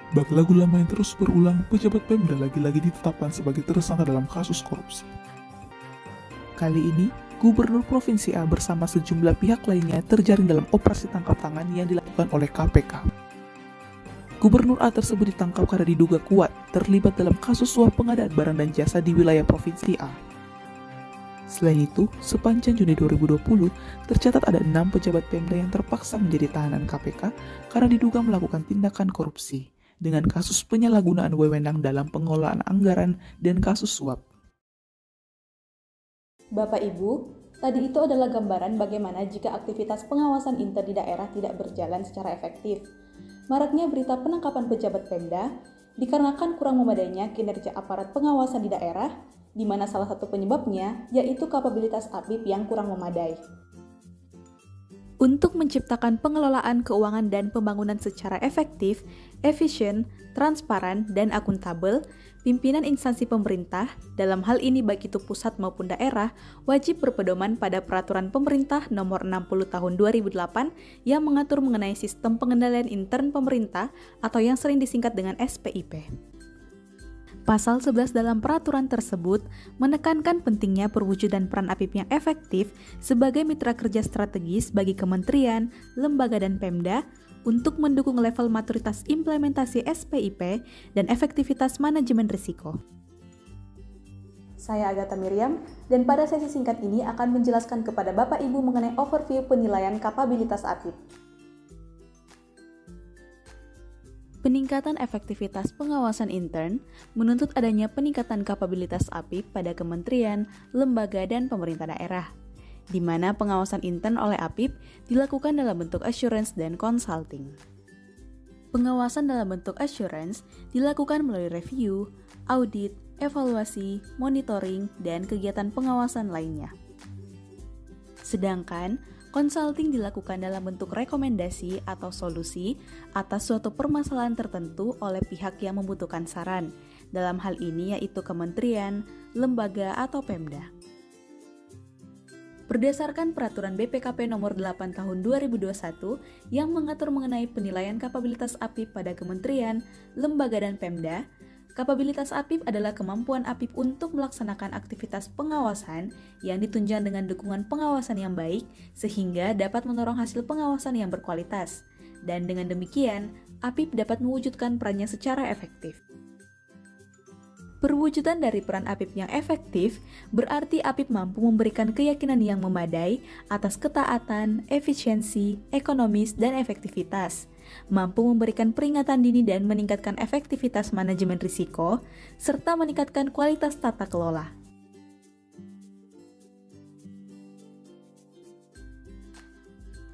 Bak lagu lama yang terus berulang, pejabat Pemda lagi-lagi ditetapkan sebagai tersangka dalam kasus korupsi. Kali ini, Gubernur Provinsi A bersama sejumlah pihak lainnya terjaring dalam operasi tangkap tangan yang dilakukan oleh KPK. Gubernur A tersebut ditangkap karena diduga kuat terlibat dalam kasus suap pengadaan barang dan jasa di wilayah Provinsi A. Selain itu, sepanjang Juni 2020, tercatat ada 6 pejabat Pemda yang terpaksa menjadi tahanan KPK karena diduga melakukan tindakan korupsi dengan kasus penyalahgunaan wewenang dalam pengelolaan anggaran dan kasus suap. Bapak Ibu, tadi itu adalah gambaran bagaimana jika aktivitas pengawasan inter di daerah tidak berjalan secara efektif. Maraknya berita penangkapan pejabat Pemda dikarenakan kurang memadainya kinerja aparat pengawasan di daerah, di mana salah satu penyebabnya yaitu kapabilitas APIP yang kurang memadai. Untuk menciptakan pengelolaan keuangan dan pembangunan secara efektif, efisien, transparan, dan akuntabel, pimpinan instansi pemerintah, dalam hal ini baik itu pusat maupun daerah, wajib berpedoman pada Peraturan Pemerintah Nomor 60 Tahun 2008 yang mengatur mengenai sistem pengendalian intern pemerintah atau yang sering disingkat dengan SPIP. Pasal 11 dalam peraturan tersebut menekankan pentingnya perwujudan peran APIP yang efektif sebagai mitra kerja strategis bagi kementerian, lembaga, dan Pemda untuk mendukung level maturitas implementasi SPIP dan efektivitas manajemen risiko. Saya Agatha Miriam, dan pada sesi singkat ini akan menjelaskan kepada Bapak Ibu mengenai overview penilaian kapabilitas APIP. Peningkatan efektivitas pengawasan intern menuntut adanya peningkatan kapabilitas APIP pada kementerian, lembaga, dan pemerintah daerah, di mana pengawasan intern oleh APIP dilakukan dalam bentuk assurance dan consulting. Pengawasan dalam bentuk assurance dilakukan melalui review, audit, evaluasi, monitoring, dan kegiatan pengawasan lainnya. Sedangkan consulting dilakukan dalam bentuk rekomendasi atau solusi atas suatu permasalahan tertentu oleh pihak yang membutuhkan saran, dalam hal ini yaitu kementerian, lembaga, atau Pemda. Berdasarkan Peraturan BPKP Nomor 8 Tahun 2021 yang mengatur mengenai penilaian kapabilitas APIP pada kementerian, lembaga, dan Pemda, kapabilitas APIP adalah kemampuan APIP untuk melaksanakan aktivitas pengawasan yang ditunjang dengan dukungan pengawasan yang baik sehingga dapat mendorong hasil pengawasan yang berkualitas. Dan dengan demikian, APIP dapat mewujudkan perannya secara efektif. Perwujudan dari peran APIP yang efektif berarti APIP mampu memberikan keyakinan yang memadai atas ketaatan, efisiensi, ekonomis, dan efektivitas, mampu memberikan peringatan dini dan meningkatkan efektivitas manajemen risiko, serta meningkatkan kualitas tata kelola.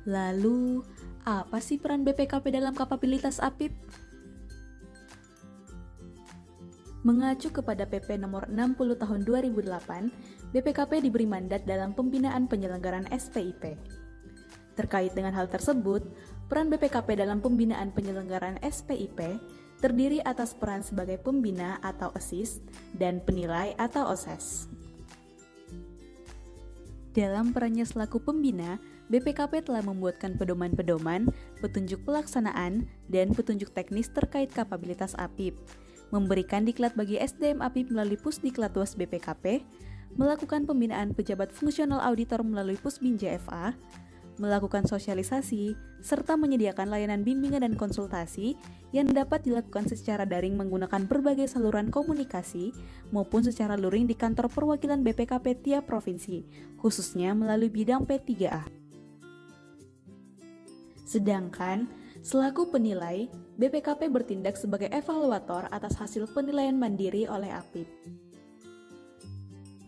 Lalu, apa sih peran BPKP dalam kapabilitas APIP? Mengacu kepada PP Nomor 60 Tahun 2008, BPKP diberi mandat dalam pembinaan penyelenggaraan SPIP. Terkait dengan hal tersebut, peran BPKP dalam pembinaan penyelenggaraan SPIP terdiri atas peran sebagai pembina atau assist dan penilai atau assess. Dalam perannya selaku pembina, BPKP telah membuatkan pedoman-pedoman, petunjuk pelaksanaan, dan petunjuk teknis terkait kapabilitas APIP, memberikan diklat bagi SDM APIP melalui Pusdiklatwas BPKP, melakukan pembinaan pejabat fungsional auditor melalui Pusbin JFA, melakukan sosialisasi, serta menyediakan layanan bimbingan dan konsultasi yang dapat dilakukan secara daring menggunakan berbagai saluran komunikasi maupun secara luring di kantor perwakilan BPKP tiap provinsi, khususnya melalui bidang P3A. Sedangkan, selaku penilai, BPKP bertindak sebagai evaluator atas hasil penilaian mandiri oleh APIP.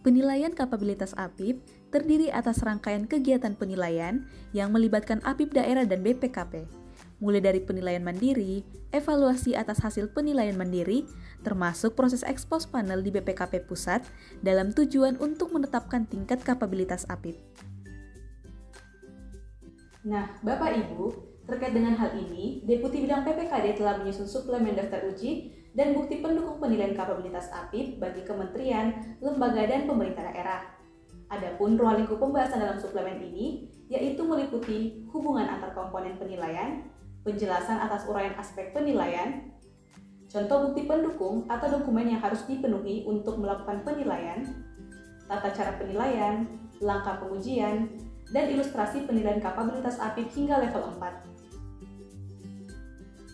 Penilaian kapabilitas APIP terdiri atas rangkaian kegiatan penilaian yang melibatkan APIP daerah dan BPKP, mulai dari penilaian mandiri, evaluasi atas hasil penilaian mandiri, termasuk proses ekspos panel di BPKP pusat dalam tujuan untuk menetapkan tingkat kapabilitas APIP. Nah, Bapak Ibu, terkait dengan hal ini, Deputi Bidang PPKD telah menyusun suplemen daftar uji dan bukti pendukung penilaian kapabilitas APIP bagi kementerian, lembaga, dan pemerintah daerah. Adapun ruang lingkup pembahasan dalam suplemen ini yaitu meliputi hubungan antar komponen penilaian, penjelasan atas uraian aspek penilaian, contoh bukti pendukung atau dokumen yang harus dipenuhi untuk melakukan penilaian, tata cara penilaian, langkah pengujian, dan ilustrasi penilaian kapabilitas APIP hingga level 4.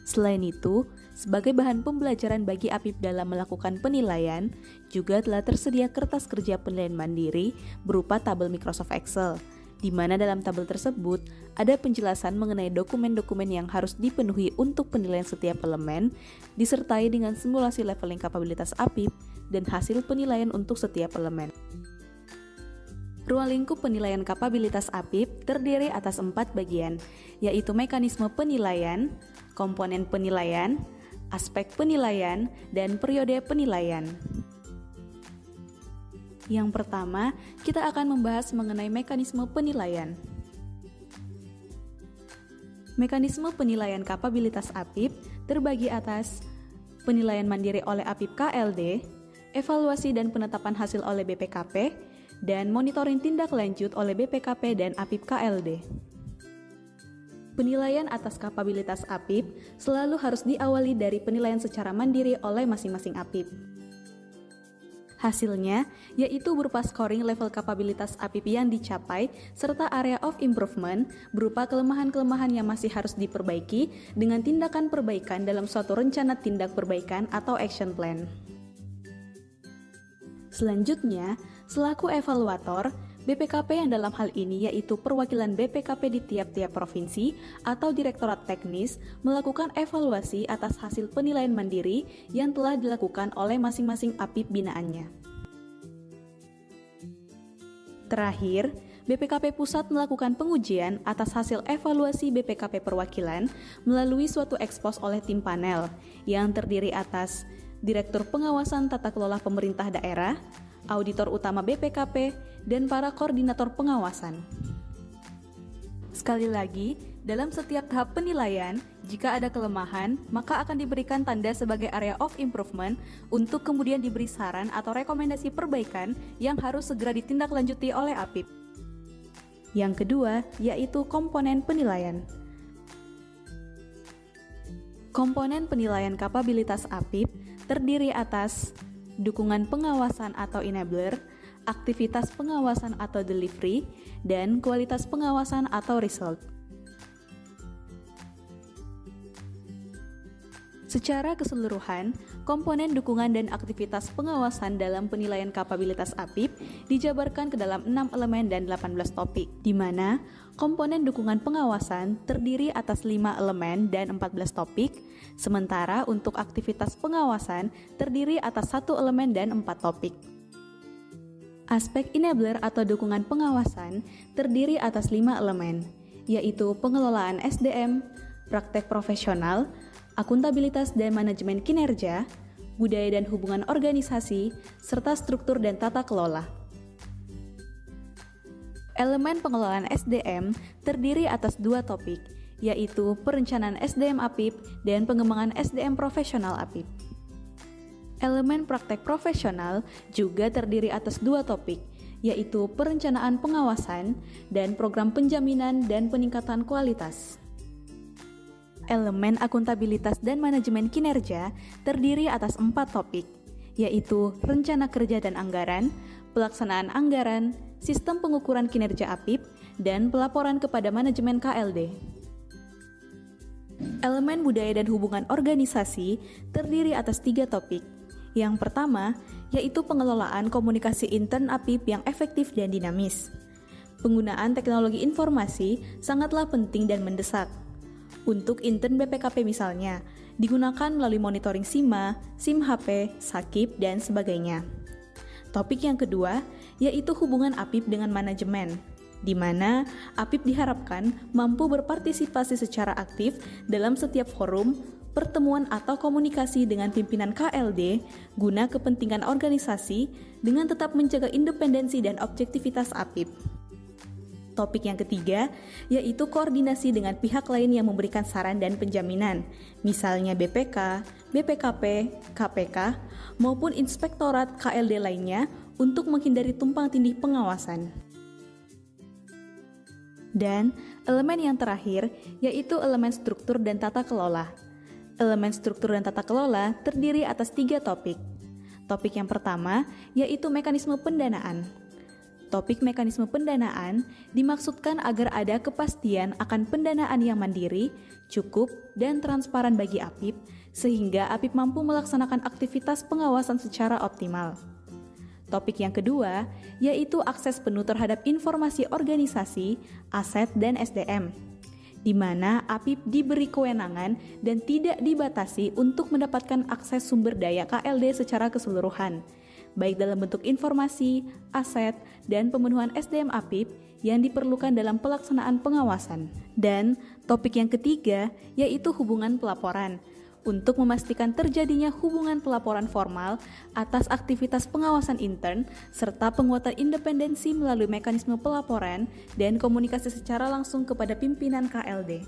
Selain itu, sebagai bahan pembelajaran bagi APIP dalam melakukan penilaian, juga telah tersedia kertas kerja penilaian mandiri berupa tabel Microsoft Excel, di mana dalam tabel tersebut ada penjelasan mengenai dokumen-dokumen yang harus dipenuhi untuk penilaian setiap elemen, disertai dengan simulasi leveling kapabilitas APIP dan hasil penilaian untuk setiap elemen. Ruang lingkup penilaian kapabilitas APIP terdiri atas 4 bagian, yaitu mekanisme penilaian, komponen penilaian, aspek penilaian, dan periode penilaian. Yang pertama, kita akan membahas mengenai mekanisme penilaian. Mekanisme penilaian kapabilitas APIP terbagi atas penilaian mandiri oleh APIP KLD, evaluasi dan penetapan hasil oleh BPKP, dan monitoring tindak lanjut oleh BPKP dan APIP KLD. Penilaian atas kapabilitas APIP selalu harus diawali dari penilaian secara mandiri oleh masing-masing APIP. Hasilnya yaitu berupa scoring level kapabilitas APIP yang dicapai serta area of improvement berupa kelemahan-kelemahan yang masih harus diperbaiki dengan tindakan perbaikan dalam suatu rencana tindak perbaikan atau action plan. Selanjutnya, selaku evaluator, BPKP yang dalam hal ini yaitu perwakilan BPKP di tiap-tiap provinsi atau direktorat teknis melakukan evaluasi atas hasil penilaian mandiri yang telah dilakukan oleh masing-masing APIP binaannya. Terakhir, BPKP Pusat melakukan pengujian atas hasil evaluasi BPKP perwakilan melalui suatu ekspos oleh tim panel yang terdiri atas Direktur Pengawasan Tata Kelola Pemerintah Daerah, Auditor Utama BPKP, dan para koordinator pengawasan. Sekali lagi, dalam setiap tahap penilaian, jika ada kelemahan, maka akan diberikan tanda sebagai area of improvement untuk kemudian diberi saran atau rekomendasi perbaikan yang harus segera ditindaklanjuti oleh APIP. Yang kedua, yaitu komponen penilaian. Komponen penilaian kapabilitas APIP terdiri atas dukungan pengawasan atau enabler, aktivitas pengawasan atau delivery, dan kualitas pengawasan atau result. Secara keseluruhan, komponen dukungan dan aktivitas pengawasan dalam penilaian kapabilitas APIP dijabarkan ke dalam 6 elemen dan 18 topik, di mana komponen dukungan pengawasan terdiri atas 5 elemen dan 14 topik, sementara untuk aktivitas pengawasan terdiri atas 1 elemen dan 4 topik. Aspek enabler atau dukungan pengawasan terdiri atas 5 elemen, yaitu pengelolaan SDM, praktek profesional, akuntabilitas dan manajemen kinerja, budaya dan hubungan organisasi, serta struktur dan tata kelola. Elemen pengelolaan SDM terdiri atas 2 topik, yaitu perencanaan SDM APIP dan pengembangan SDM profesional APIP. Elemen praktek profesional juga terdiri atas 2 topik, yaitu perencanaan pengawasan dan program penjaminan dan peningkatan kualitas. Elemen akuntabilitas dan manajemen kinerja terdiri atas 4 topik, yaitu rencana kerja dan anggaran, pelaksanaan anggaran, sistem pengukuran kinerja APIP, dan pelaporan kepada manajemen KLD. Elemen budaya dan hubungan organisasi terdiri atas 3 topik. Yang pertama, yaitu pengelolaan komunikasi intern APIP yang efektif dan dinamis. Penggunaan teknologi informasi sangatlah penting dan mendesak. Untuk intern BPKP misalnya, digunakan melalui monitoring SIMA, SIM HP, SAKIP, dan sebagainya. Topik yang kedua, yaitu hubungan APIP dengan manajemen, di mana APIP diharapkan mampu berpartisipasi secara aktif dalam setiap forum, pertemuan atau komunikasi dengan pimpinan KLD guna kepentingan organisasi dengan tetap menjaga independensi dan objektivitas APIP. Topik yang ketiga, yaitu koordinasi dengan pihak lain yang memberikan saran dan penjaminan, misalnya BPK, BPKP, KPK, maupun inspektorat KLD lainnya untuk menghindari tumpang tindih pengawasan. Dan elemen yang terakhir, yaitu elemen struktur dan tata kelola. Elemen struktur dan tata kelola terdiri atas 3 topik. Topik yang pertama yaitu mekanisme pendanaan. Topik mekanisme pendanaan dimaksudkan agar ada kepastian akan pendanaan yang mandiri, cukup, dan transparan bagi APIP, sehingga APIP mampu melaksanakan aktivitas pengawasan secara optimal. Topik yang kedua yaitu akses penuh terhadap informasi organisasi, aset, dan SDM, di mana APIP diberi kewenangan dan tidak dibatasi untuk mendapatkan akses sumber daya KLD secara keseluruhan, baik dalam bentuk informasi, aset, dan pemenuhan SDM APIP yang diperlukan dalam pelaksanaan pengawasan. Dan topik yang ketiga yaitu hubungan pelaporan, untuk memastikan terjadinya hubungan pelaporan formal atas aktivitas pengawasan intern serta penguatan independensi melalui mekanisme pelaporan dan komunikasi secara langsung kepada pimpinan KLD.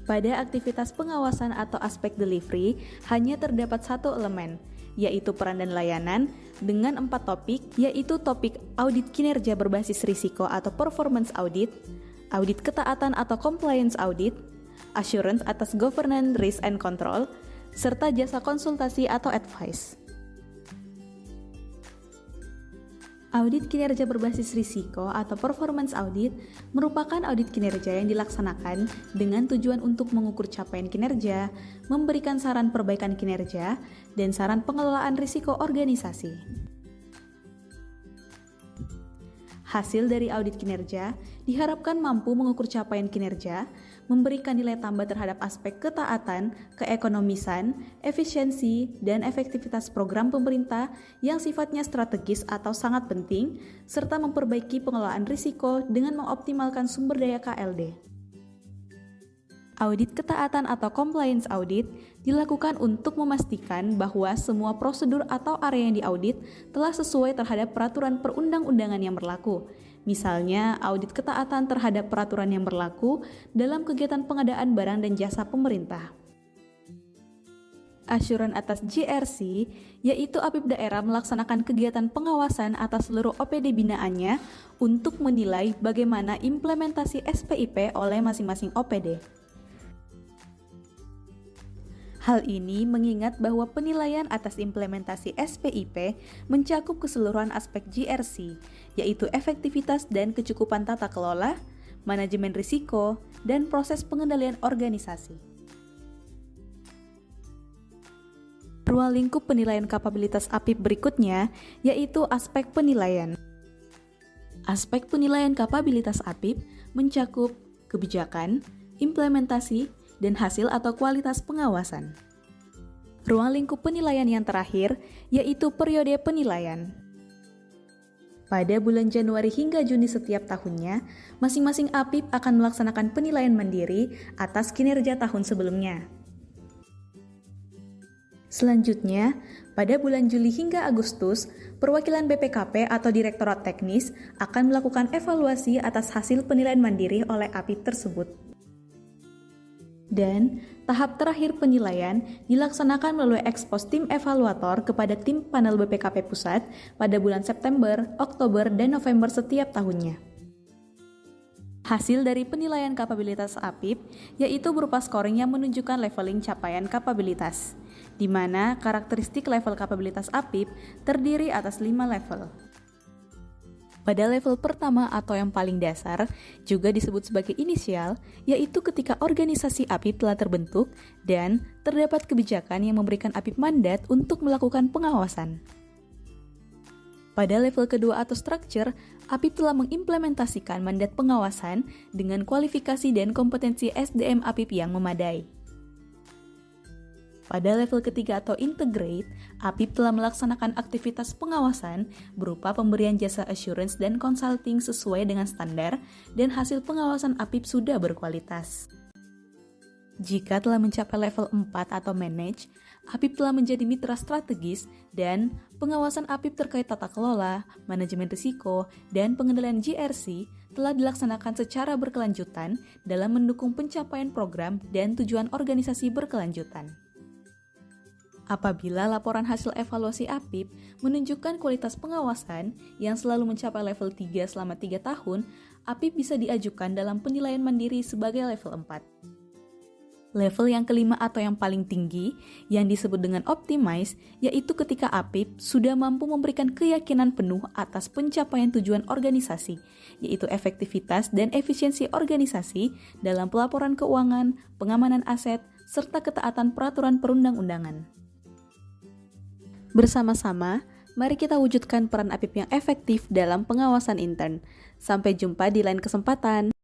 Pada aktivitas pengawasan atau aspek delivery hanya terdapat 1 elemen, yaitu peran dan layanan, dengan 4 topik, yaitu topik audit kinerja berbasis risiko atau performance audit, audit ketaatan atau compliance audit, assurance atas governance, risk and control, serta jasa konsultasi atau advice. Audit kinerja berbasis risiko atau performance audit merupakan audit kinerja yang dilaksanakan dengan tujuan untuk mengukur capaian kinerja, memberikan saran perbaikan kinerja, dan saran pengelolaan risiko organisasi. Hasil dari audit kinerja diharapkan mampu mengukur capaian kinerja, memberikan nilai tambah terhadap aspek ketaatan, keekonomisan, efisiensi, dan efektivitas program pemerintah yang sifatnya strategis atau sangat penting, serta memperbaiki pengelolaan risiko dengan mengoptimalkan sumber daya KLD. Audit ketaatan atau compliance audit dilakukan untuk memastikan bahwa semua prosedur atau area yang diaudit telah sesuai terhadap peraturan perundang-undangan yang berlaku. Misalnya, audit ketaatan terhadap peraturan yang berlaku dalam kegiatan pengadaan barang dan jasa pemerintah. Assurance atas GRC, yaitu APIP daerah melaksanakan kegiatan pengawasan atas seluruh OPD binaannya untuk menilai bagaimana implementasi SPIP oleh masing-masing OPD. Hal ini mengingat bahwa penilaian atas implementasi SPIP mencakup keseluruhan aspek GRC, yaitu efektivitas dan kecukupan tata kelola, manajemen risiko, dan proses pengendalian organisasi. Ruang lingkup penilaian kapabilitas APIP berikutnya, yaitu aspek penilaian. Aspek penilaian kapabilitas APIP mencakup kebijakan, implementasi, dan hasil atau kualitas pengawasan. Ruang lingkup penilaian yang terakhir yaitu periode penilaian. Pada bulan Januari hingga Juni setiap tahunnya, masing-masing APIP akan melaksanakan penilaian mandiri atas kinerja tahun sebelumnya. Selanjutnya, pada bulan Juli hingga Agustus, perwakilan BPKP atau Direktorat Teknis akan melakukan evaluasi atas hasil penilaian mandiri oleh APIP tersebut. Dan tahap terakhir penilaian dilaksanakan melalui ekspos tim evaluator kepada tim panel BPKP Pusat pada bulan September, Oktober, dan November setiap tahunnya. Hasil dari penilaian kapabilitas APIP yaitu berupa scoring yang menunjukkan leveling capaian kapabilitas, di mana karakteristik level kapabilitas APIP terdiri atas 5 level. Pada level pertama atau yang paling dasar, juga disebut sebagai inisial, yaitu ketika organisasi APIP telah terbentuk dan terdapat kebijakan yang memberikan APIP mandat untuk melakukan pengawasan. Pada level kedua atau structure, APIP telah mengimplementasikan mandat pengawasan dengan kualifikasi dan kompetensi SDM APIP yang memadai. Pada level ketiga atau integrate, APIP telah melaksanakan aktivitas pengawasan berupa pemberian jasa assurance dan consulting sesuai dengan standar dan hasil pengawasan APIP sudah berkualitas. Jika telah mencapai level 4 atau manage, APIP telah menjadi mitra strategis dan pengawasan APIP terkait tata kelola, manajemen risiko, dan pengendalian GRC telah dilaksanakan secara berkelanjutan dalam mendukung pencapaian program dan tujuan organisasi berkelanjutan. Apabila laporan hasil evaluasi APIP menunjukkan kualitas pengawasan yang selalu mencapai level 3 selama 3 tahun, APIP bisa diajukan dalam penilaian mandiri sebagai level 4. Level yang kelima atau yang paling tinggi yang disebut dengan optimize, yaitu ketika APIP sudah mampu memberikan keyakinan penuh atas pencapaian tujuan organisasi, yaitu efektivitas dan efisiensi organisasi dalam pelaporan keuangan, pengamanan aset, serta ketaatan peraturan perundang-undangan. Bersama-sama, mari kita wujudkan peran APIP yang efektif dalam pengawasan intern. Sampai jumpa di lain kesempatan.